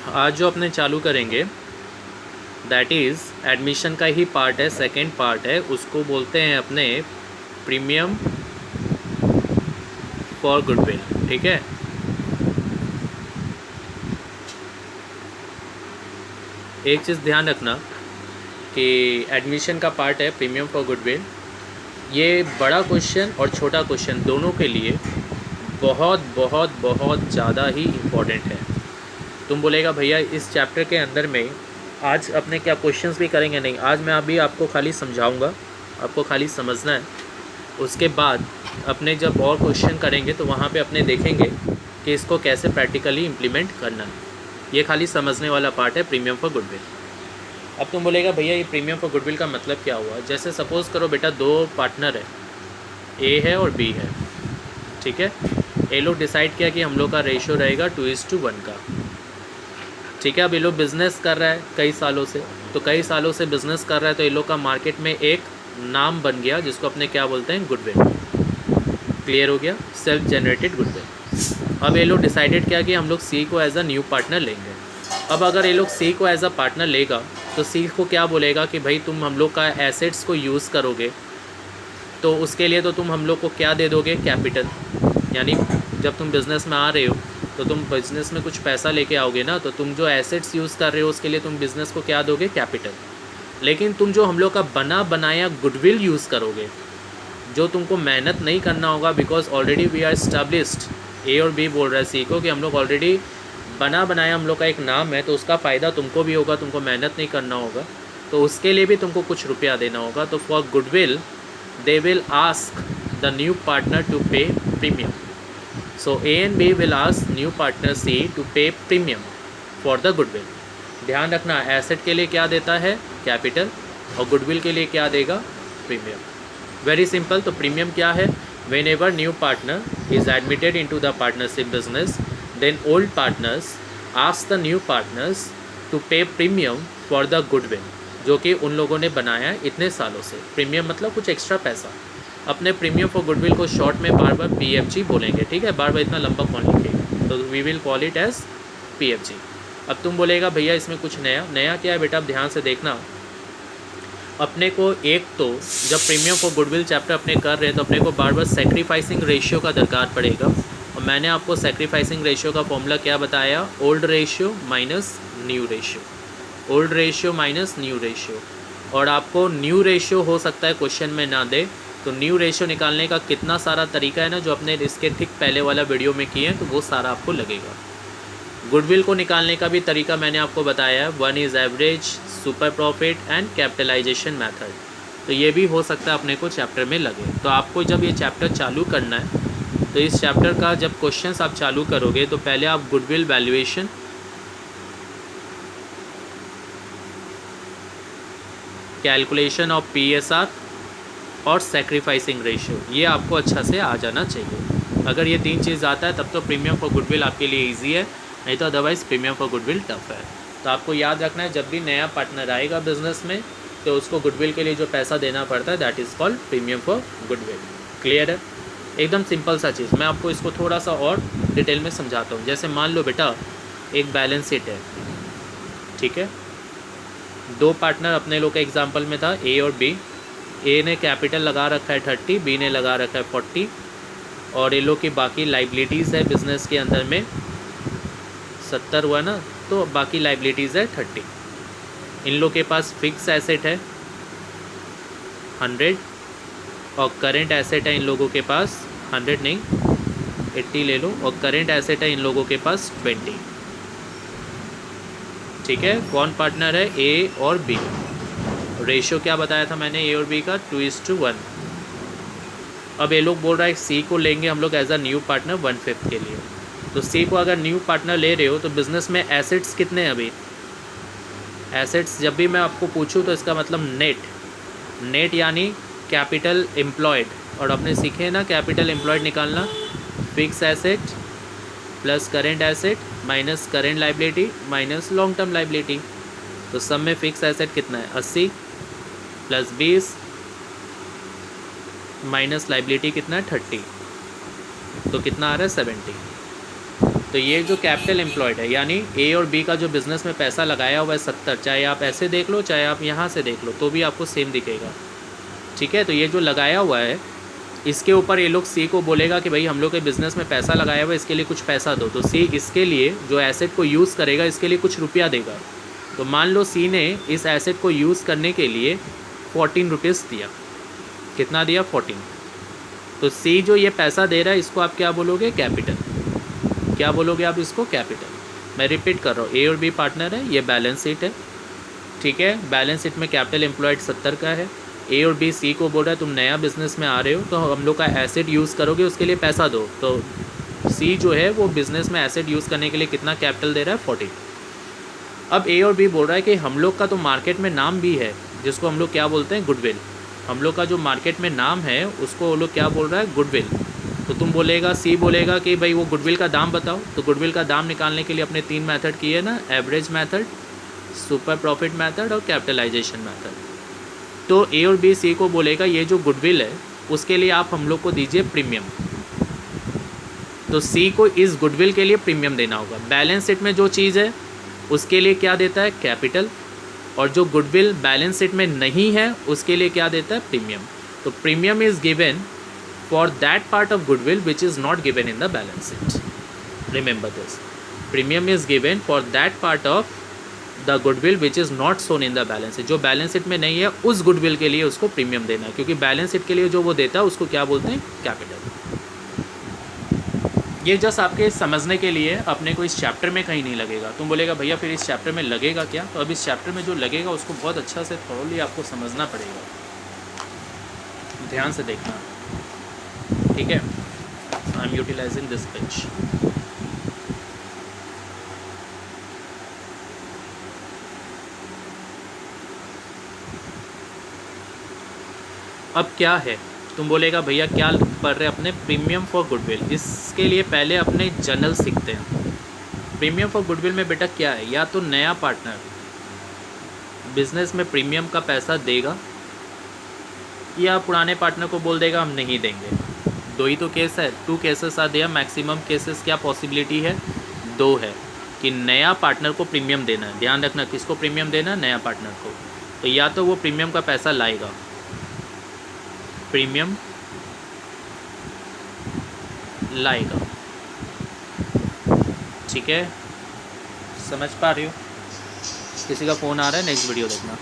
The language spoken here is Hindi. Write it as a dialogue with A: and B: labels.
A: आज जो अपने चालू करेंगे दैट इज़ एडमिशन का ही पार्ट है, सेकंड पार्ट है, उसको बोलते हैं अपने प्रीमियम फॉर गुडविल। ठीक है, एक चीज़ ध्यान रखना कि एडमिशन का पार्ट है प्रीमियम फॉर गुडविल। ये बड़ा क्वेश्चन और छोटा क्वेश्चन दोनों के लिए बहुत बहुत बहुत ज़्यादा ही इम्पोर्टेंट है। तुम बोलेगा भैया इस चैप्टर के अंदर में आज अपने क्या क्वेश्चंस भी करेंगे? नहीं, आज मैं अभी आपको खाली समझाऊंगा, आपको खाली समझना है। उसके बाद अपने जब और क्वेश्चन करेंगे तो वहाँ पे अपने देखेंगे कि इसको कैसे प्रैक्टिकली इम्प्लीमेंट करना है। ये खाली समझने वाला पार्ट है प्रीमियम फॉर गुडविल। अब तुम बोलेगा भैया ये प्रीमियम फॉर गुडविल का मतलब क्या हुआ? जैसे सपोज़ करो बेटा, दो पार्टनर है, ए है और बी है। ठीक है, ये लोग डिसाइड किया कि हम लोग का रेशियो रहेगा 2:1 का। ठीक है, अब ये लोग बिज़नेस कर रहा है कई सालों से, तो कई सालों से बिज़नेस कर रहा है तो ये लोग का मार्केट में एक नाम बन गया जिसको अपने क्या बोलते हैं? गुडविल। क्लियर हो गया? Self generated goodwill. अब ये लोग डिसाइडेड किया कि हम लोग सी को एज अ न्यू पार्टनर लेंगे। अब अगर ये लोग सी को एज अ पार्टनर लेगा तो सी को क्या बोलेगा कि भाई तुम हम लोग का एसेट्स को यूज़ करोगे, तो उसके लिए तो तुम हम लोग को क्या दे दोगे? कैपिटल। यानी जब तुम बिज़नेस में आ रहे हो तो तुम बिज़नेस में कुछ पैसा लेके आओगे ना, तो तुम जो एसेट्स यूज़ कर रहे हो उसके लिए तुम बिज़नेस को क्या दोगे? कैपिटल। लेकिन तुम जो हम लोग का बना बनाया गुडविल यूज़ करोगे, जो तुमको मेहनत नहीं करना होगा, because already we are established. A और बी बोल रहा है सी को कि हम लोग ऑलरेडी बना बनाया हम लोग का एक नाम है, तो उसका फ़ायदा तुमको भी होगा, तुमको मेहनत नहीं करना होगा, तो उसके लिए भी तुमको कुछ रुपया देना होगा। तो for goodwill they will ask the new partner to pay premium. So A and B will ask new partner C to pay premium for the goodwill. ध्यान रखना, एसेट के लिए क्या देता है? कैपिटल, और गुडविल के लिए क्या देगा? प्रीमियम। Very simple. तो प्रीमियम क्या है? Whenever new partner is admitted into the partnership business, then old partners ask the new partners to pay premium for the goodwill जो कि उन लोगों ने बनाया है इतने सालों से। प्रीमियम मतलब कुछ एक्स्ट्रा पैसा। अपने प्रीमियम फॉर गुडविल को शॉर्ट में बार बार PFG बोलेंगे। ठीक है, बार बार इतना लंबा कौन लिखेगा, तो we will call it as PFG। अब तुम बोलेगा भैया इसमें कुछ नया क्या है? बेटा अब ध्यान से देखना, अपने को एक तो जब प्रीमियम फॉर गुडविल चैप्टर अपने कर रहे हैं तो अपने को बार बार सेक्रीफाइसिंग रेशियो का दरकार पड़ेगा। और मैंने आपको सेक्रीफाइसिंग रेशियो का फॉर्मूला क्या बताया? Old ratio minus new ratio, old ratio minus new ratio. और आपको न्यू रेशियो हो सकता है क्वेश्चन में ना दे, तो न्यू रेशियो निकालने का कितना सारा तरीका है ना, जो अपने इसके ठीक पहले वाला वीडियो में किए हैं, तो वो सारा आपको लगेगा। गुडविल को निकालने का भी तरीका मैंने आपको बताया है, 1 is average, super profit and capitalisation method. तो ये भी हो सकता है अपने को चैप्टर में लगे। तो आपको जब ये चैप्टर चालू करना है तो इस चैप्टर का जब क्वेश्चंस आप चालू करोगे तो पहले आप goodwill valuation, calculation of PSR और सेक्रीफाइसिंग रेशियो, ये आपको अच्छा से आ जाना चाहिए। अगर ये तीन चीज़ आता है तब तो प्रीमियम फॉर गुडविल आपके लिए इजी है, नहीं तो otherwise premium for goodwill tough है। तो आपको याद रखना है, जब भी नया पार्टनर आएगा बिजनेस में तो उसको गुडविल के लिए जो पैसा देना पड़ता है that is called premium for goodwill. Clear है? एकदम सिंपल सा चीज़। मैं आपको इसको थोड़ा सा और डिटेल में समझाता हूँ। जैसे मान लो बेटा एक बैलेंस शीट है, ठीक है, दो पार्टनर अपने लोग के एग्जांपल में था ए और बी। ए ने कैपिटल लगा रखा है 30, बी ने लगा रखा है 40, और ये लोग की बाकी लाइबिलिटीज़ है बिज़नेस के अंदर में 70 हुआ ना, तो बाकी लाइबिलिटीज़ है 30। इन लोग के पास फिक्स एसेट है 100 और करेंट एसेट है इन लोगों के पास 100 नहीं 80 ले लो, और करेंट एसेट है इन लोगों के पास 20। ठीक है, कौन पार्टनर है? ए और बी। रेशियो क्या बताया था मैंने ए और बी का? 2:1। अब ये लोग बोल रहा है सी को लेंगे हम लोग एज अ न्यू पार्टनर 1/5 के लिए। तो सी को अगर न्यू पार्टनर ले रहे हो तो बिज़नेस में एसेट्स कितने हैं अभी? एसेट्स जब भी मैं आपको पूछूं तो इसका मतलब नेट यानी कैपिटल एम्प्लॉयड, और अपने सीखे ना कैपिटल एम्प्लॉयड निकालना, fix asset plus current asset minus current liability minus long term liability. तो सब में फिक्स एसेट कितना है? 80 प्लस 20 माइनस लाइबिलिटी कितना है? 30। तो कितना आ रहा है? 70। तो तो ये जो कैपिटल एम्प्लॉयड है, यानी ए और बी का जो बिज़नेस में पैसा लगाया हुआ है 70, चाहे आप ऐसे देख लो चाहे आप यहाँ से देख लो तो भी आपको सेम दिखेगा, ठीक है। तो ये जो लगाया हुआ है इसके ऊपर ये लोग सी को बोलेगा कि भाई हम लोग के बिज़नेस में पैसा लगाया हुआ है, इसके लिए कुछ पैसा दो। तो सी इसके लिए जो एसेट को यूज़ करेगा इसके लिए कुछ रुपया देगा। तो मान लो सी ने इस एसेट को यूज़ करने के लिए 14 रुपीज़ दिया। कितना दिया? 14। तो सी जो ये पैसा दे रहा है इसको आप क्या बोलोगे? कैपिटल। क्या बोलोगे आप इसको? कैपिटल। मैं रिपीट कर रहा हूँ, ए और बी पार्टनर है, ये बैलेंस शीट है, ठीक है। बैलेंस शीट में कैपिटल एम्प्लॉयड 70 का है। ए और बी सी को बोल रहा है तुम नया बिज़नेस में आ रहे हो तो हम लोग का एसेट यूज़ करोगे, उसके लिए पैसा दो। तो सी जो है वो बिज़नेस में एसेट यूज़ करने के लिए कितना कैपिटल दे रहा है? 40। अब ए और बी बोल रहा है कि हम लोग का तो मार्केट में नाम भी है जिसको हम लोग क्या बोलते हैं? गुडविल। हम लोग का जो मार्केट में नाम है उसको वो लोग क्या बोल रहा है? गुडविल। तो तुम बोलेगा, सी बोलेगा कि भाई वो गुडविल का दाम बताओ। तो गुडविल का दाम निकालने के लिए अपने 3 मेथड किए ना, average method, super profit method और कैपिटलाइजेशन मेथड। तो ए और बी सी को बोलेगा ये जो गुडविल है उसके लिए आप हम लोग को दीजिए प्रीमियम। तो सी को इस गुडविल के लिए प्रीमियम देना होगा। बैलेंस शीट में जो चीज़ है उसके लिए क्या देता है? कैपिटल। और जो गुडविल बैलेंस शीट में नहीं है उसके लिए क्या देता है? प्रीमियम। तो premium is given for that part of goodwill which is not given in the balance sheet. Remember this, premium is given for that part of the goodwill which is not shown in the balance sheet. जो बैलेंस शीट में नहीं है उस गुडविल के लिए उसको प्रीमियम देना है, क्योंकि बैलेंस शीट के लिए जो वो देता है उसको क्या बोलते हैं? कैपिटल। ये जस्ट आपके समझने के लिए, अपने को इस चैप्टर में कहीं नहीं लगेगा। तुम बोलेगा भैया फिर इस चैप्टर में लगेगा क्या? तो अब इस चैप्टर में जो लगेगा उसको बहुत अच्छा से थॉरली आपको समझना पड़ेगा, ध्यान से देखना, ठीक है। I am utilising this page. अब क्या है? तुम बोलेगा भैया क्या पढ़ रहे अपने? Premium for goodwill. इसके लिए पहले अपने जर्नल सीखते हैं। प्रीमियम फॉर गुडविल में बेटा क्या है? या तो नया पार्टनर बिजनेस में प्रीमियम का पैसा देगा या पुराने पार्टनर को बोल देगा हम नहीं देंगे। 2 ही तो केस है, 2 केसेस आ दिया। मैक्सिमम केसेस क्या पॉसिबिलिटी है? 2 है कि नया पार्टनर को प्रीमियम देना है। ध्यान रखना, किसको प्रीमियम देना है? नया पार्टनर को। तो या तो वो प्रीमियम का पैसा लाएगा, प्रीमियम लाएगा, ठीक है। समझ पा रही हो? किसी का फ़ोन आ रहा है, नेक्स्ट वीडियो देखना।